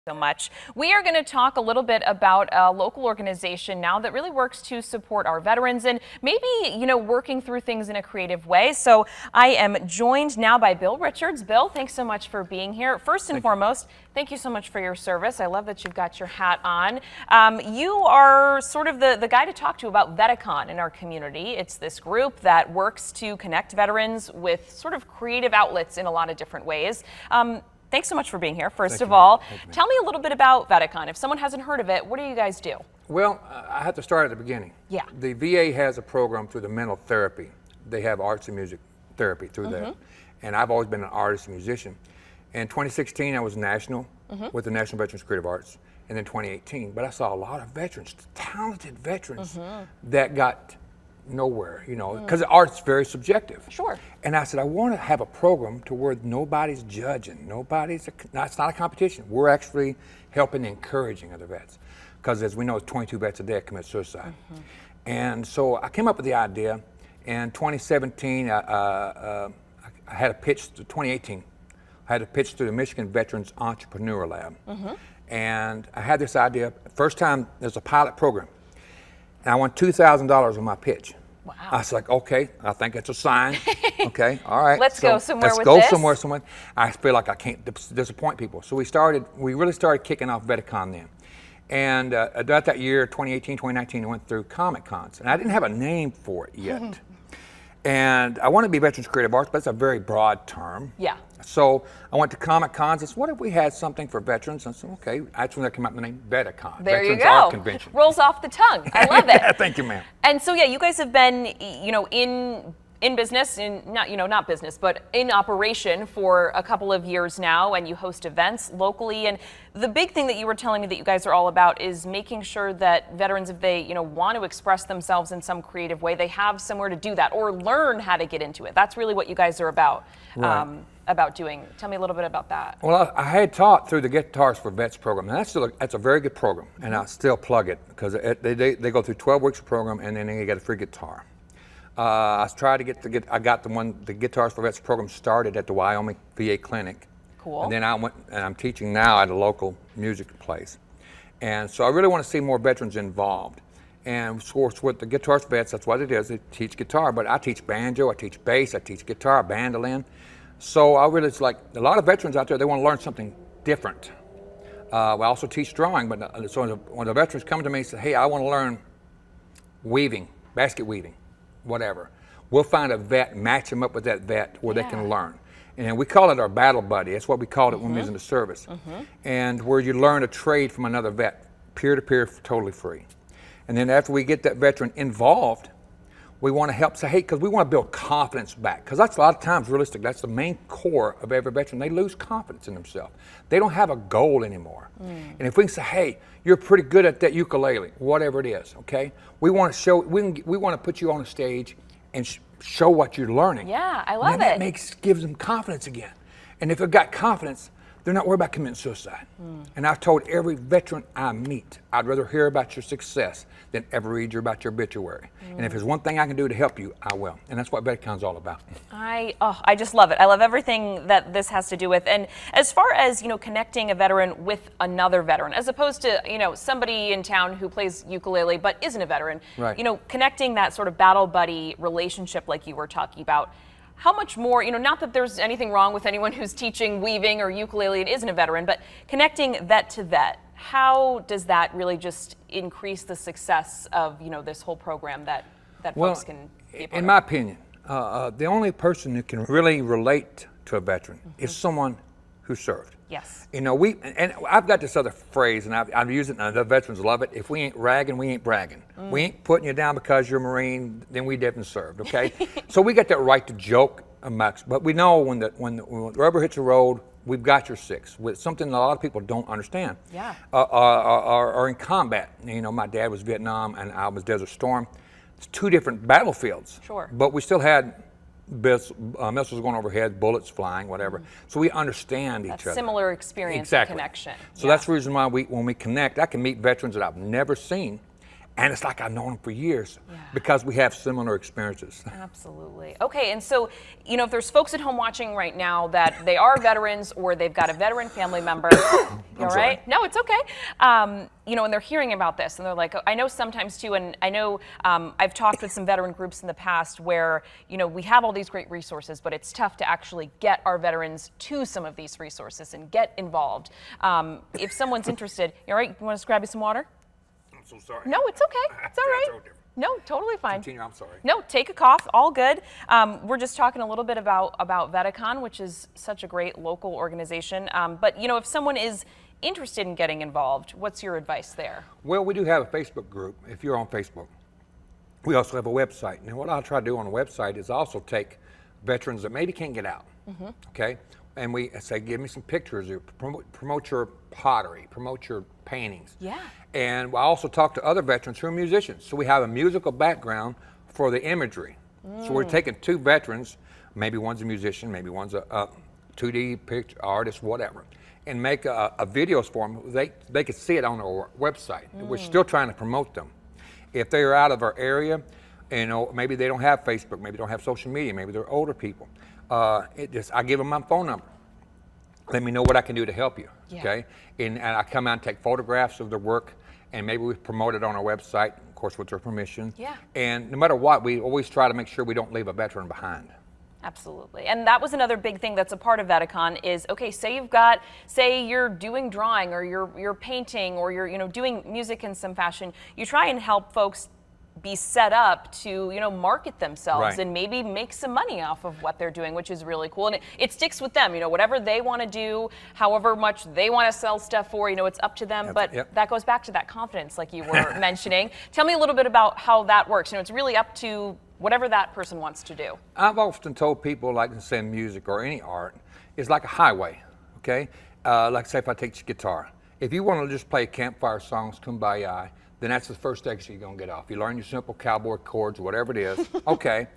So much. We are going to talk a little bit about a local organization now that really works to support our veterans and maybe, working through things in a creative way. So I am joined now by Bill Richards. Bill, thanks so much for being here. First and foremost, thank you so much for your service. I love that you've got your hat on. You are sort of the guy to talk to about VetaCon in our community. It's this group that works to connect veterans with sort of creative outlets in a lot of different ways. Thanks so much for being here, first of all. Tell me a little bit about VetaCon. If someone hasn't heard of it, what do you guys do? Well, I have to start at the beginning. Yeah. The VA has a program through the mental therapy. They have arts and music therapy through that. And I've always been an artist and musician. In 2016, I was national with the National Veterans Creative Arts, and then 2018. But I saw a lot of veterans, talented veterans, that got nowhere, because the art's very subjective. Sure. And I said, I want to have a program to where nobody's judging, it's not a competition. We're actually helping and encouraging other vets. Because as we know, 22 vets a day commit suicide. And so I came up with the idea. In 2017, I had a pitch, 2018, I had a pitch to the Michigan Veterans Entrepreneur Lab. And I had this idea, first time there's a pilot program. And I won $2,000 on my pitch. Wow. I was like, okay, I think it's a sign. Okay, all right. Let's go somewhere with Let's this. go somewhere. I feel like I can't disappoint people. So we really started kicking off VetaCon then. And throughout that year, 2018, 2019, I went through Comic Cons. And I didn't have a name for it yet. And I wanted to be Veterans Creative Arts, but it's a very broad term. Yeah. So I went to Comic Cons. I said, what if we had something for veterans? I said, okay. That's when I came up with the name VetaCon. There Veterans you go. Art Convention. Rolls off the tongue. I love it. Thank you, ma'am. And so, yeah, you guys have been, in business, not business, but in operation for a couple of years now, and you host events locally. And the big thing that you were telling me that you guys are all about is making sure that veterans, if they, want to express themselves in some creative way, they have somewhere to do that or learn how to get into it. That's really what you guys are about. Right. About doing. Tell me a little bit about that. Well, I had taught through the Guitars for Vets program, and that's a very good program, and I still plug it because they go through 12 weeks of program, and then they get a free guitar. I tried to I got the Guitars for Vets program started at the Wyoming VA clinic. Cool. And then I went, and I'm teaching now at a local music place. And so I really want to see more veterans involved. And of course, with the Guitars for Vets, that's what it is. They teach guitar, but I teach banjo, I teach bass, I teach guitar, mandolin. So I really, it's like a lot of veterans out there, they want to learn something different. We also teach drawing, but so when the veterans come to me and say, hey, I want to learn weaving, basket weaving, whatever. We'll find a vet, match them up with that vet where they can learn. And we call it our battle buddy. That's what we called it when we was in the service. And where you learn a trade from another vet, peer-to-peer, totally free. And then after we get that veteran involved, we want to help say, hey, because we want to build confidence back. Because that's a lot of times realistic. That's the main core of every veteran. They lose confidence in themselves. They don't have a goal anymore. And if we can say, hey, you're pretty good at that ukulele, whatever it is, okay? We want to show, we want to put you on a stage and show what you're learning. Yeah, I love it. And that gives them confidence again. And if they've got confidence, they're not worried about committing suicide. And I've told every veteran I meet, I'd rather hear about your success than ever read about your obituary. And if there's one thing I can do to help you, I will. And that's what VetaCon's all about. I just love it. I love everything that this has to do with. And as far as, connecting a veteran with another veteran, as opposed to, somebody in town who plays ukulele but isn't a veteran, right. Connecting that sort of battle buddy relationship like you were talking about, how much more, not that there's anything wrong with anyone who's teaching weaving or ukulele and isn't a veteran, but connecting vet to vet, how does that really just increase the success of, this whole program that folks can be a part in of? my opinion, the only person who can really relate to a veteran is someone who served. Yes. And I've got this other phrase, and I've used it, and the veterans love it. If we ain't ragging, we ain't bragging. We ain't putting you down because you're a Marine, then we didn't serve, okay? So we got that right to joke amongst, but we know when the rubber hits the road, we've got your six, with something a lot of people don't understand. Yeah. Are in combat. My dad was Vietnam, and I was Desert Storm. It's two different battlefields. Sure. But we still had missiles going overhead, bullets flying, whatever. So we understand each other. Similar experience Exactly. and connection. So that's the reason why when we connect, I can meet veterans that I've never seen, And it's like I've known them for years Yeah. because we have similar experiences. Absolutely. Okay, and so, you know, if there's folks at home watching right now that they are veterans or they've got a veteran family member, you all sorry. right? No, it's okay. You know, and they're hearing about this and they're like, I know sometimes too, and I know I've talked with some veteran groups in the past where, you know, we have all these great resources, but it's tough to actually get our veterans to some of these resources and get involved. If someone's interested, you all right? You want us to grab you some water? I'm so sorry. No, it's okay. It's all right. That's different. No, totally fine. Continue, I'm sorry. No, take a cough, all good. We're just talking a little bit about Vedicon, which is such a great local organization. But, you know, if someone is interested in getting involved, what's your advice there? Well, we do have a Facebook group if you're on Facebook. We also have a website. And what I'll try to do on the website is also take veterans that maybe can't get out, okay? And we say, give me some pictures, or promote your pottery, promote your paintings. Yeah. And I also talk to other veterans who are musicians. So we have a musical background for the imagery. So we're taking two veterans, maybe one's a musician, maybe one's a 2D picture artist, whatever, and make a videos for them. They could see it on our website. We're still trying to promote them. If they are out of our area, you know, maybe they don't have Facebook, maybe they don't have social media, maybe they're older people. I give them my phone number. Let me know what I can do to help you, Yeah. okay? And I come out and take photographs of their work, and maybe we promote it on our website, of course, with their permission. Yeah. And no matter what, we always try to make sure we don't leave a veteran behind. Absolutely. And that was another big thing that's a part of Vedicon is, okay, say you're doing drawing or you're painting or you're, you know, doing music in some fashion. You try and help folks be set up to, you know, market themselves Right. and maybe make some money off of what they're doing, which is really cool. And it sticks with them, you know, whatever they want to do, however much they want to sell stuff for, you know, it's up to them. But Yep. that goes back to that confidence like you were mentioning. Tell me a little bit about how that works. You know, it's really up to whatever that person wants to do. I've often told people, like I say, in music or any art, it's like a highway, okay? Like say if I take guitar. If you want to just play campfire songs, Kumbaya, then that's the first exit you're going to get off. You learn your simple cowboy chords, whatever it is, okay.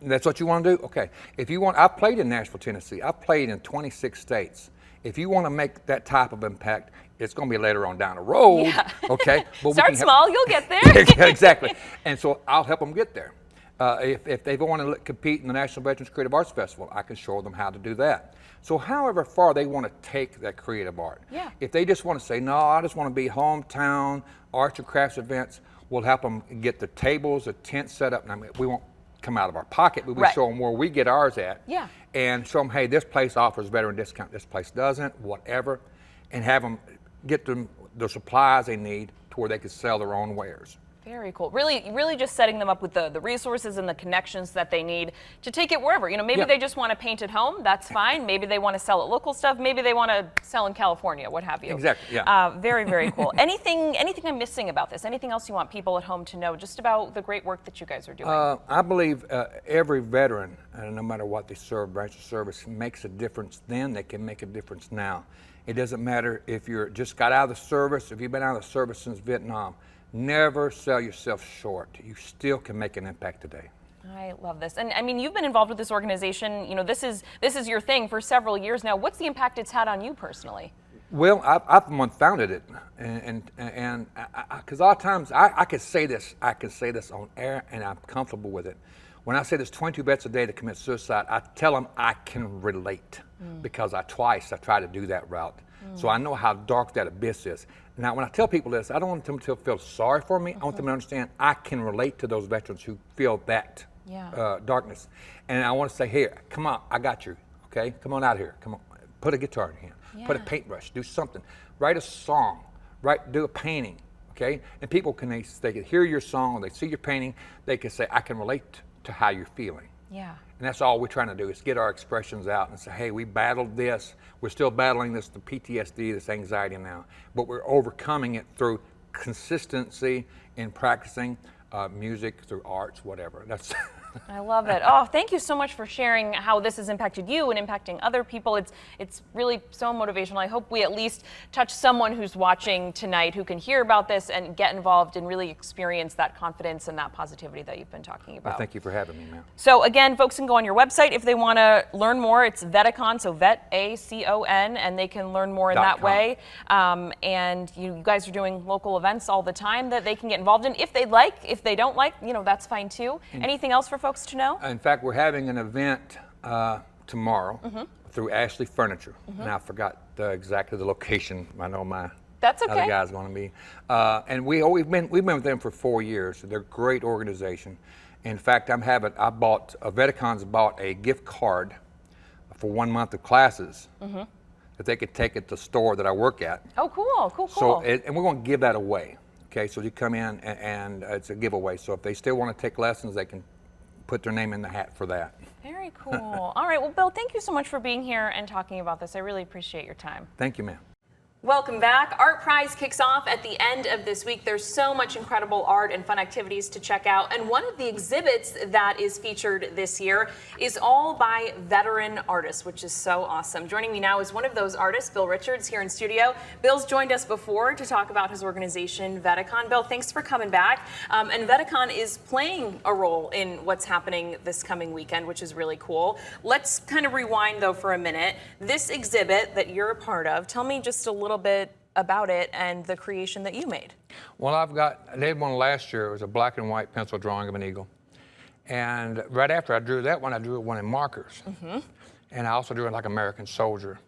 That's what you want to do? Okay. If you want, I've played in Nashville, Tennessee. I've played in 26 states. If you want to make that type of impact, it's going to be later on down the road, Yeah. okay? But we Start can help- small, you'll get there. Exactly. And so I'll help them get there. If they want to compete in the National Veterans Creative Arts Festival, I can show them how to do that. So however far they want to take that creative art. Yeah. If they just want to say, no, I just want to be hometown arts and crafts events, we'll help them get the tables, the tent set up. And I mean, we won't come out of our pocket, but we Right. show them where we get ours at. Yeah. And show them, hey, this place offers veteran discount, this place doesn't, whatever. And have them get them the supplies they need to where they can sell their own wares. Very cool. Really just setting them up with the resources and the connections that they need to take it wherever. You know, maybe Yeah. they just want to paint at home. That's fine. Maybe they want to sell at local stuff. Maybe they want to sell in California, what have you. Exactly, yeah. Very cool. Anything I'm missing about this? Anything else you want people at home to know just about the great work that you guys are doing? I believe every veteran, no matter what they serve, branch of service, makes a difference then. They can make a difference now. It doesn't matter if you're just got out of the service, if you've been out of the service since Vietnam. Never sell yourself short. You still can make an impact today. I love this. And I mean, you've been involved with this organization. You know, this is your thing for several years now. What's the impact it's had on you personally? Well, I've the one founded it, and because a lot of times I could say this on air, and I'm comfortable with it. When I say there's 22 vets a day that commit suicide, I tell them I can relate because I try to do that route. So I know how dark that abyss is. Now, when I tell people this, I don't want them to feel sorry for me. I want them to understand I can relate to those veterans who feel that darkness. And I want to say, here, come on, I got you, okay? Come on out here, come on. Put a guitar in your hand, put a paintbrush, do something. Write a song, do a painting, okay? And people they can hear your song, or they see your painting, they can say, I can relate to how you're feeling. Yeah. And that's all we're trying to do is get our expressions out and say, hey, we battled this. We're still battling the PTSD, this anxiety now, but we're overcoming it through consistency in practicing music, through arts, whatever. That's I love it. Oh, thank you so much for sharing how this has impacted you and impacting other people. It's really so motivational. I hope we at least touch someone who's watching tonight who can hear about this and get involved and really experience that confidence and that positivity that you've been talking about. Well, thank you for having me, ma'am. So again, folks can go on your website if they want to learn more. It's Vedicon, so Vet, A-C-O-N, and they can learn more in that .com. way. And you guys are doing local events all the time that they can get involved in if they'd like. If they don't like, that's fine too. Anything else for folks to know? In fact, we're having an event tomorrow through Ashley Furniture, and I forgot exactly the location. I know my That's okay. other guy's going to be, and we've been with them for 4 years. They're a great organization. In fact, Vedicon's bought a gift card for 1 month of classes that they could take at the store that I work at. Oh, cool. So, and we're going to give that away. Okay, so you come in and it's a giveaway. So if they still want to take lessons, they can put their name in the hat for that. Very cool. All right, well, Bill, thank you so much for being here and talking about this. I really appreciate your time. Thank you, ma'am. Welcome back. Art Prize kicks off at the end of this week. There's so much incredible art and fun activities to check out. And one of the exhibits that is featured this year is all by veteran artists, which is so awesome. Joining me now is one of those artists, Bill Richards, here in studio. Bill's joined us before to talk about his organization, Vedicon. Bill, thanks for coming back. And Vedicon is playing a role in what's happening this coming weekend, which is really cool. Let's kind of rewind, though, for a minute. This exhibit that you're a part of, tell me just a little bit about it and the creation that you made. Well, I did one last year. It was a black and white pencil drawing of an eagle. And right after I drew that one, I drew one in markers. And I also drew it like American soldier.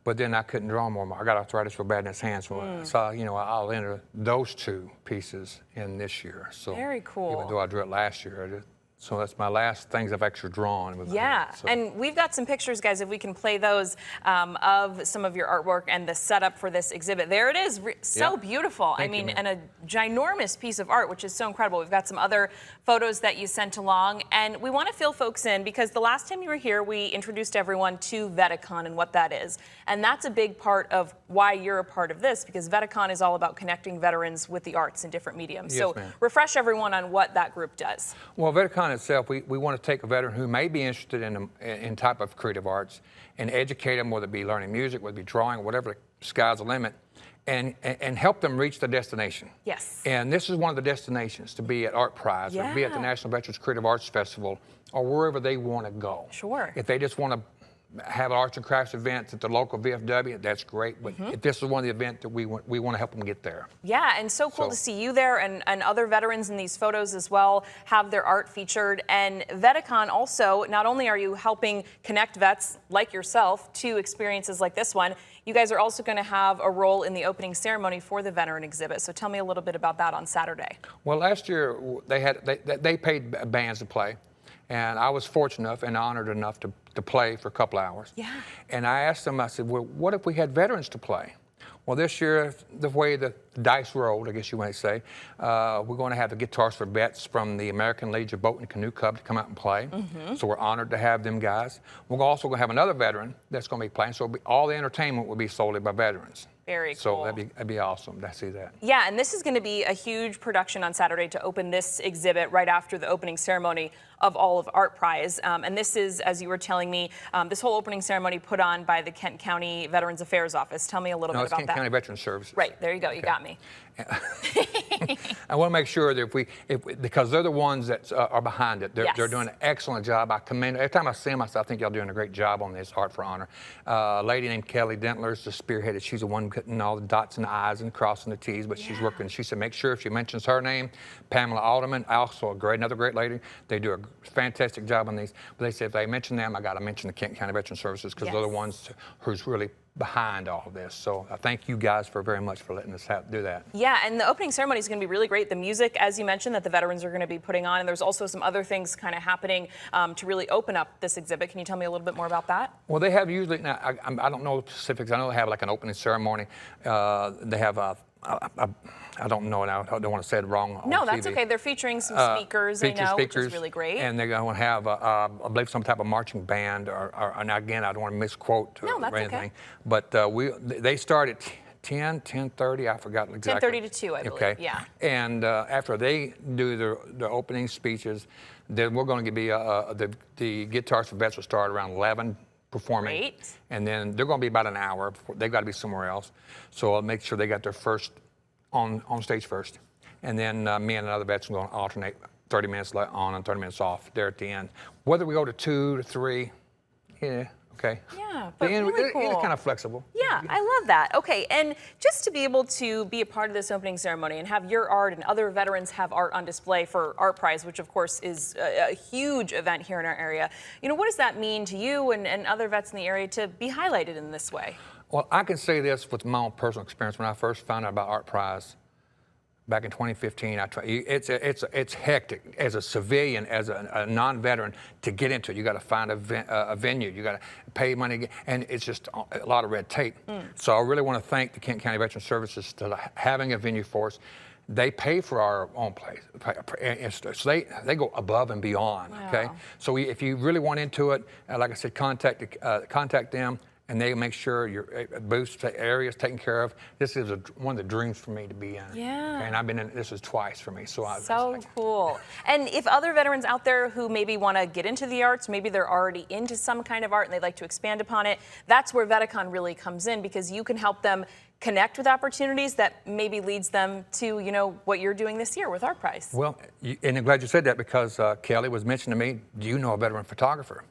But then I couldn't draw more. I got arthritis real bad in his hands. So, I'll enter those two pieces in this year. So very cool. Even though I drew it last year, so that's my last things I've actually drawn. Yeah, and we've got some pictures, guys, if we can play those, of some of your artwork and the setup for this exhibit. There it is, so beautiful. Thank you, and a ginormous piece of art, which is so incredible. We've got some other photos that you sent along, and we want to fill folks in because the last time you were here, we introduced everyone to Vedicon and what that is. And that's a big part of why you're a part of this, because Vedicon is all about connecting veterans with the arts in different mediums. Yes, so refresh everyone on what that group does. Well, Vedicon itself, we want to take a veteran who may be interested in type of creative arts and educate them, whether it be learning music, whether it be drawing, whatever, the sky's the limit, and help them reach the destination. Yes. And this is one of the destinations, to be at Art Prize, or be at the National Veterans Creative Arts Festival, or wherever they want to go. Sure. If they just want to have arts and crafts events at the local VFW, that's great. But if this is one of the events that we want to help them get there. Yeah, and so cool to see you there and other veterans in these photos as well have their art featured. And Vedicon also, not only are you helping connect vets like yourself to experiences like this one, you guys are also going to have a role in the opening ceremony for the veteran exhibit. So tell me a little bit about that on Saturday. Well, last year they paid bands to play. And I was fortunate enough and honored enough to play for a couple hours. Yeah. And I asked them, I said, well, what if we had veterans to play? Well, this year, the way the dice rolled, I guess you might say, we're going to have the Guitars for Vets from the American Legion Boat and Canoe Club to come out and play. So we're honored to have them guys. We're also going to have another veteran that's going to be playing. So all the entertainment will be solely by veterans. Very cool. So that'd be awesome to see that. Yeah, and this is going to be a huge production on Saturday to open this exhibit right after the opening ceremony of all of Art Prize. And this is, as you were telling me, this whole opening ceremony put on by the Kent County Veterans Affairs Office. Tell me a little bit about Kent that. County Veterans Services. Right, there you go. You got me. I want to make sure that because they're the ones that are behind it. They're doing an excellent job. I commend. Every time I see them, I think y'all doing a great job on this Art for Honor. A lady named Kelly Dentler is the spearheaded. She's the one putting all the dots in the I's and crossing the T's, but she's working. She said make sure if she mentions her name, Pamela Alderman, also another great lady. They do a fantastic job on these. But they said if they mention them, I got to mention the Kent County Veterans Services because they're the ones who's really behind all of this. So I thank you guys very much for letting us do that. Yeah, and the opening ceremony is going to be really great. The music, as you mentioned, that the veterans are going to be putting on, and there's also some other things kind of happening to really open up this exhibit. Can you tell me a little bit more about that? Well, they have usually, now, I don't know the specifics. I know they have like an opening ceremony. They have I don't know now. I don't want to say it wrong on No, TV. that's okay. They're featuring some speakers, which is really great. And they're going to have, I believe, some type of marching band. And again, I don't want to misquote or anything. Okay. But they start at 10:30, I forgot exactly. 10:30 to 2, I believe. Okay. Yeah. And after they do their opening speeches, then we're going to be the Guitars for Vets will start around 11 performing. Great. And then they're going to be about an hour. They've got to be somewhere else. So I'll make sure they got their first on stage first. And then me and another vets are going to alternate 30 minutes on and 30 minutes off there at the end. Whether we go to 2 to 3, yeah, okay. Yeah, but the end, really cool. It's kind of flexible. Yeah, I love that. Okay, and just to be able to be a part of this opening ceremony and have your art and other veterans have art on display for Art Prize, which of course is a huge event here in our area, you know, what does that mean to you and other vets in the area to be highlighted in this way? Well, I can say this with my own personal experience. When I first found out about Art Prize back in 2015, it's hectic as a civilian, as a non-veteran to get into it. You got to find a venue, you got to pay money, and it's just a lot of red tape. So I really want to thank the Kent County Veteran Services for having a venue for us. They pay for our own place, so they go above and beyond. Wow. Okay, so if you really want into it, like I said, contact them. And they make sure your booths area is taken care of. This is one of the dreams for me to be in. Yeah. And I've been in, this is twice for me. So Cool. And if other veterans out there who maybe want to get into the arts, maybe they're already into some kind of art and they'd like to expand upon it, that's where VETICON really comes in, because you can help them connect with opportunities that maybe leads them to, you know, what you're doing this year with Art Prize. Well, and I'm glad you said that, because Kelly was mentioning to me, do you know a veteran photographer?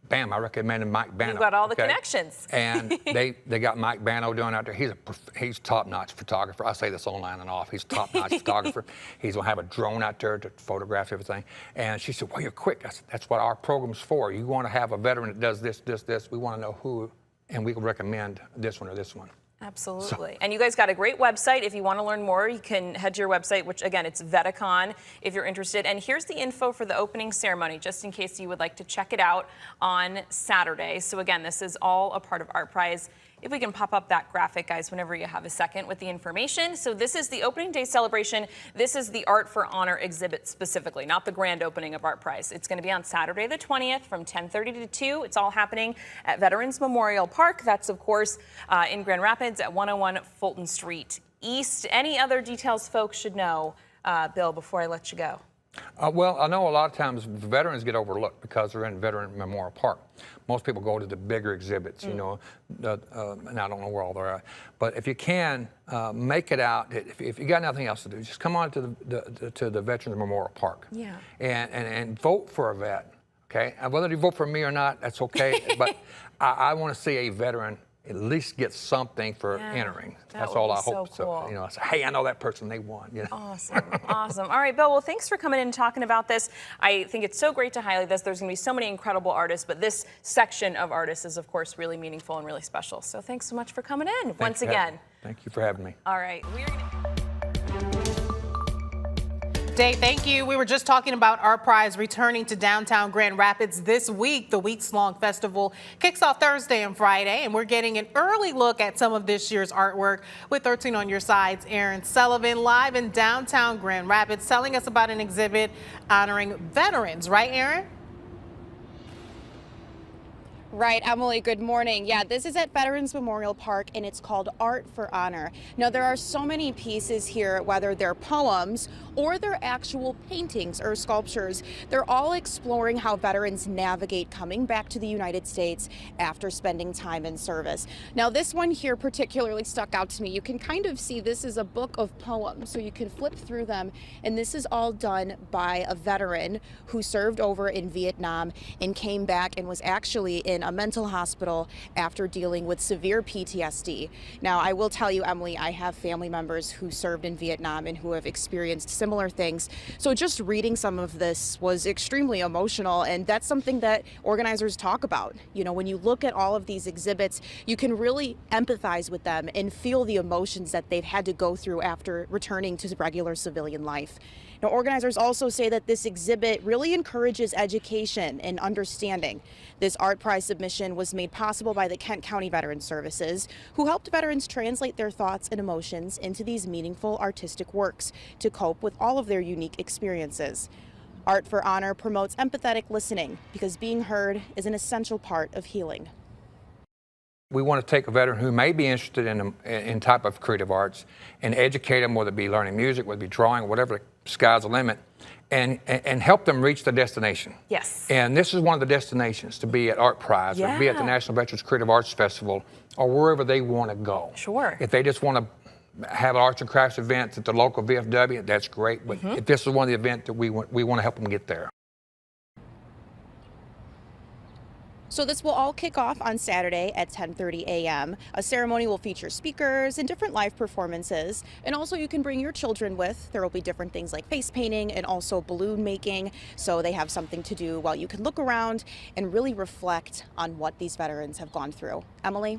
Bam, I recommended Mike Bano. You've got all the connections. And they got Mike Bano doing out there. He's top-notch photographer. I say this online and off. He's top-notch photographer. He's going to have a drone out there to photograph everything. And she said, well, you're quick. That's what our program's for. You want to have a veteran that does this, this, this. We want to know who, and we can recommend this one or this one. Absolutely. And you guys got a great website. If you want to learn more, you can head to your website, which again, it's VETICON if you're interested. And here's the info for the opening ceremony, just in case you would like to check it out on Saturday. So again, this is all a part of Art Prize. If we can pop up that graphic, guys, whenever you have a second with the information. So this is the opening day celebration. This is the Art for Honor exhibit specifically, not the grand opening of Art Prize. It's going to be on Saturday the 20th from 10:30 to 2. It's all happening at Veterans Memorial Park. That's, of course, in Grand Rapids at 101 Fulton Street East. Any other details folks should know, Bill, before I let you go? Well, I know a lot of times veterans get overlooked because they're in Veteran Memorial Park. Most people go to the bigger exhibits, you know, and I don't know where all they're at. But if you can, make it out. If you got nothing else to do, just come on to the Veterans Memorial Park. Yeah. And vote for a vet, okay? And whether you vote for me or not, that's okay. But I want to see a veteran at least get something for entering. That's all I hope. So cool. So, you know, I say, hey, I know that person, they won. You know? Awesome, awesome. All right, Bill, well, thanks for coming in and talking about this. I think it's so great to highlight this. There's going to be so many incredible artists, but this section of artists is, of course, really meaningful and really special. So thanks so much for coming in once again. Thank you for having me. All right. Dave, thank you. We were just talking about Art Prize returning to downtown Grand Rapids this week. The weeks-long festival kicks off Thursday and Friday, and we're getting an early look at some of this year's artwork with 13 on Your Side's Aaron Sullivan live in downtown Grand Rapids telling us about an exhibit honoring veterans. Right, Aaron? Right, Emily, good morning. Yeah, this is at Veterans Memorial Park, and it's called Art for Honor. Now, there are so many pieces here, whether they're poems or they're actual paintings or sculptures. They're all exploring how veterans navigate coming back to the United States after spending time in service. Now, this one here particularly stuck out to me. You can kind of see this is a book of poems, so you can flip through them, and this is all done by a veteran who served over in Vietnam and came back and was actually in a mental hospital after dealing with severe PTSD. Now, I will tell you, Emily, I have family members who served in Vietnam and who have experienced similar things. So just reading some of this was extremely emotional, and that's something that organizers talk about. You know, when you look at all of these exhibits, you can really empathize with them and feel the emotions that they've had to go through after returning to regular civilian life. Now, organizers also say that this exhibit really encourages education and understanding. This Art Prize submission was made possible by the Kent County Veteran Services, who helped veterans translate their thoughts and emotions into these meaningful artistic works to cope with all of their unique experiences. Art for Honor promotes empathetic listening because being heard is an essential part of healing. we want to take a veteran who may be interested in type of creative arts and educate them, whether it be learning music, whether it be drawing, whatever, the sky's the limit, and help them reach the destination. Yes. And this is one of the destinations, to be at Art Prize, or to be at the National Veterans Creative Arts Festival, or wherever they want to go. Sure. If they just want to have arts and crafts events at the local VFW, that's great. But if this is one of the events that we want to help them get there. So this will all kick off on Saturday at 10:30 a.m. A ceremony will feature speakers and different live performances. And also you can bring your children with. There will be different things like face painting and also balloon making. So they have something to do while you can look around and really reflect on what these veterans have gone through. Emily?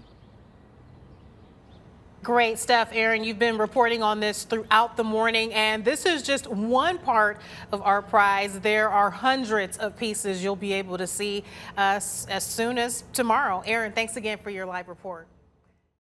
Great stuff, Aaron. You've been reporting on this throughout the morning, and this is just one part of Art Prize. There are hundreds of pieces you'll be able to see as soon as tomorrow. Aaron, thanks again for your live report.